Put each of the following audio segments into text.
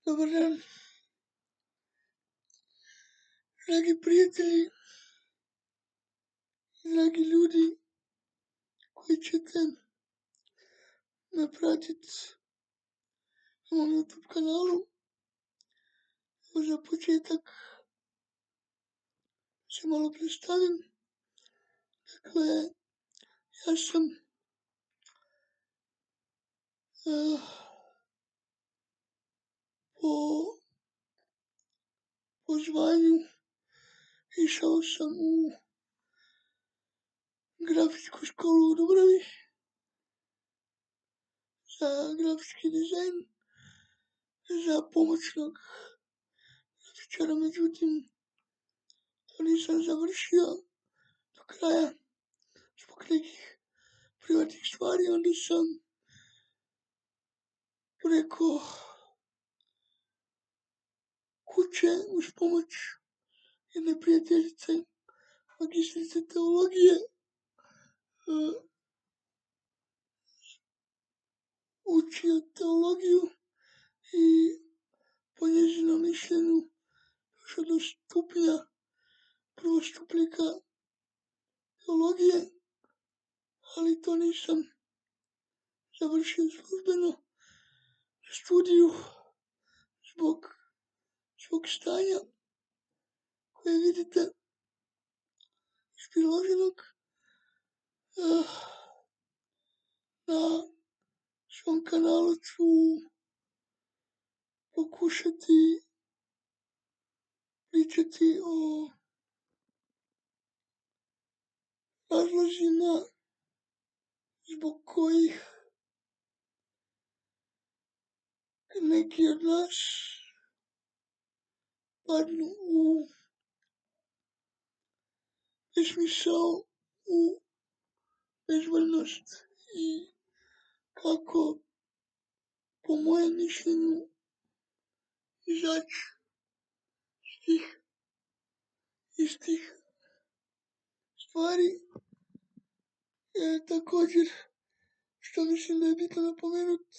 Dobar dan, dragi prijatelji, dragi ljudi koji ćete me pratiti na mom YouTube kanalu. Za početak se malo predstavim. Dakle, ja sam po zvanju išao sam u grafičku školu u Dubravi za grafički dizajn, za pomoćnog grafičara, međutim to nisam završio do kraja zbog nekih privatnih stvari. Onda sam preko kuće uz pomoć jedne prijateljice, magistrice teologije, učio teologiju i po njezinom mišljenju došao do stupnja prvostupnika teologije, ali to nisam završio službeno studiju zbog stanja koje vidite iz priloženog. Na svom kanalu ću pokušati pričati o razlozima zbog kojih neki od nas padnu u besmisao, u bezvoljnost i kako, po mojem mišljenju, izaći iz tih stvari. Također, što mislim da je bitno napomenuti,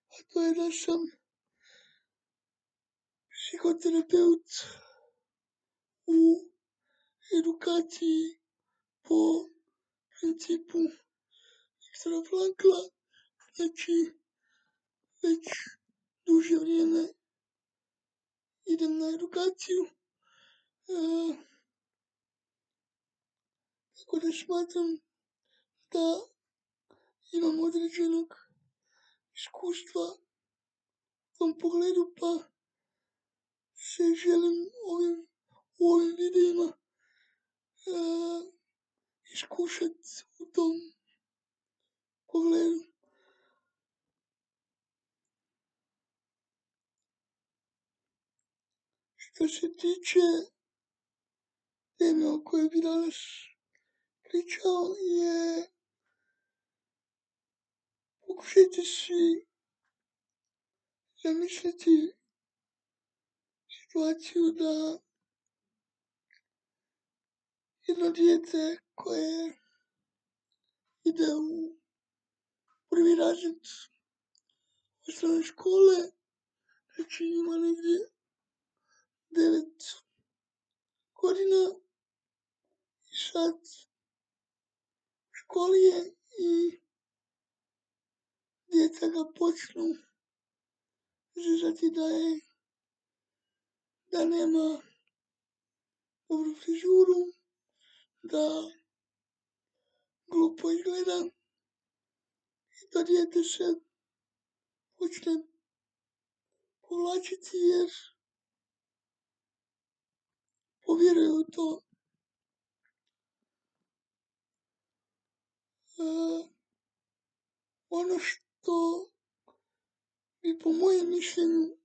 a to je da sam psihoterapeut u edukaciji po principu Viktora Frankla, znači već duže vrijeme idem na edukaciju, tako da smatram da imam određenog iskustva u tom pogledu, pa se želim u ovim videima iskušati u tom pogledu. Što se tiče teme o kojoj bi danas pričao, je pokušajte si zamisliti situaciju da jedno dijete koje ide u prvi razred osnovne škole, znači ima negdje 9 godina i sad u školi je i djeca ga počnu zezati da nema dobru frizuru, da glupo izgleda i to dijete se počne povlačiti jer povjeruje u to. Ono što bi po mojem mišljenju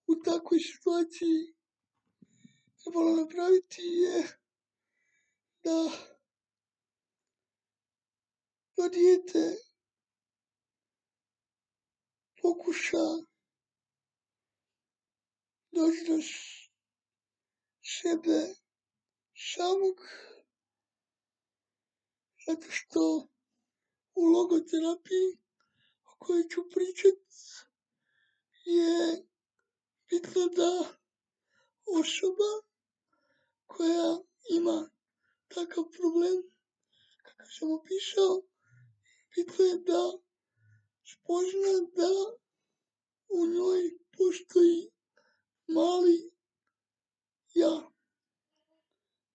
u takvoj situaciji trebalo napraviti je da to dijete pokuša doći do sebe samog, zato što u logoterapiji o kojoj ću pričat je bitno da osoba koja ima takav problem kakav sam opisao, bitno je da spozna da u njoj postoji mali ja,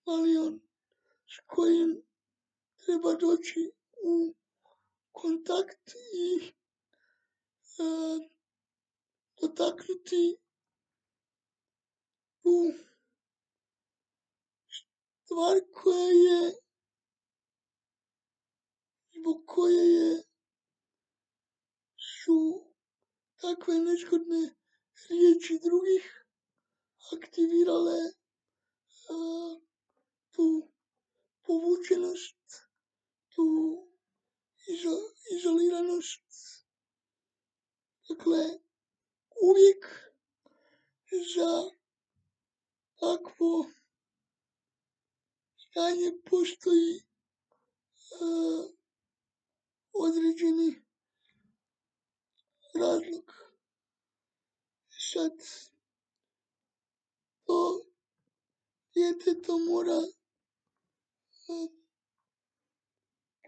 mali on s kojim treba doći u kontakt i dotaknuti tu stvar koja je, zbog koje su takve nezgodne riječi drugih aktivirale tu povučenost, tu izoliranost. Dakle, uvijek za takvo stanje postoji određeni razlog. Sad to dijete to mora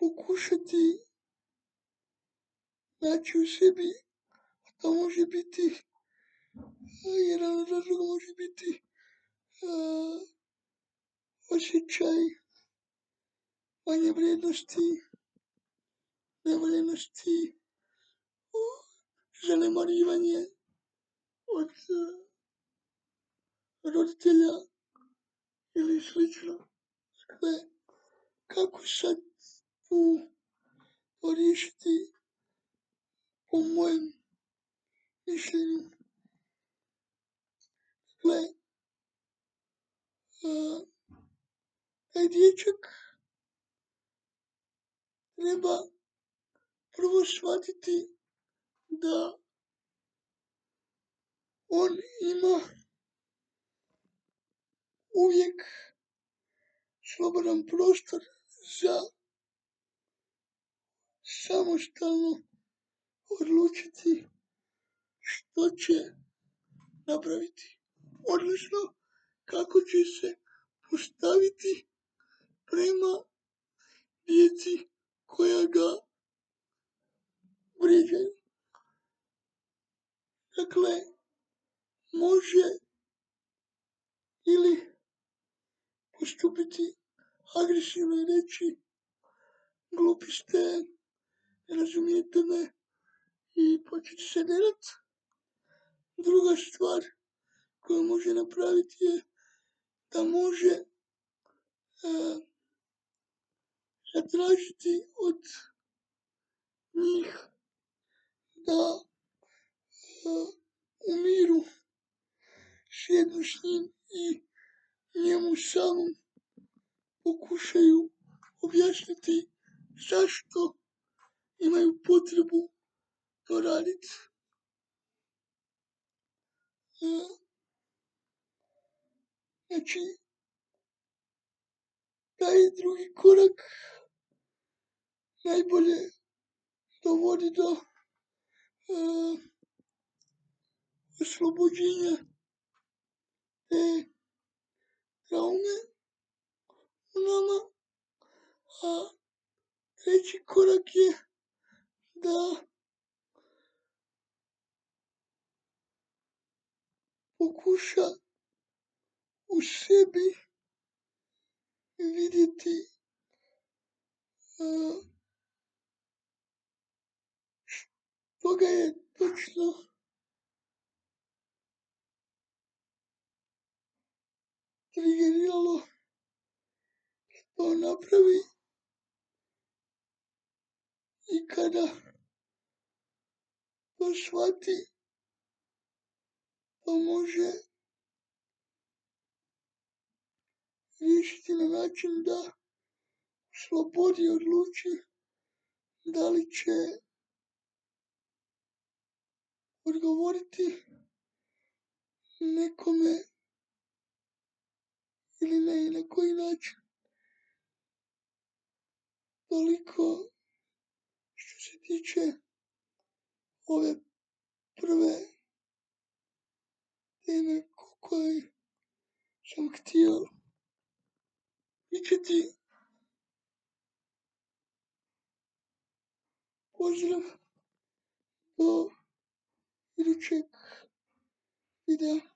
pokušati naći u sebi, a to može biti, jedan od razloga može biti osjećaj manje vrijednosti, nevoljenosti, zanemarivanje od roditelja ili slično. Dakle, kako sad tu to riješiti po mojem mišljenju? Dakle, taj dječak treba prvo shvatiti da on ima uvijek slobodan prostor za samostalno odlučiti što će napraviti, odnosno kako će se postaviti prema djeci koja ga vrijeđaju. Dakle, može ili postupiti agresivno i reći glupi ste, ne razumijete me i početi se derat. Druga stvar koju može napraviti je da može zatražiti od njih da u miru sjednu s njim i njemu samom pokušaju objasniti zašto imaju potrebu to raditi. Znači, taj drugi korak najbolje dovodi do oslobođenja te traume u nama, a treći korak je da pokuša u sebi vidjeti što ga je točno trigeriralo to napravi i kada to shvati, to može riješiti na način da slobodi odluči da li će odgovoriti nekome ili ne i na koji način. Toliko tiče ove prve teme koje sam htio pričati, pozdrav do idućeg videa.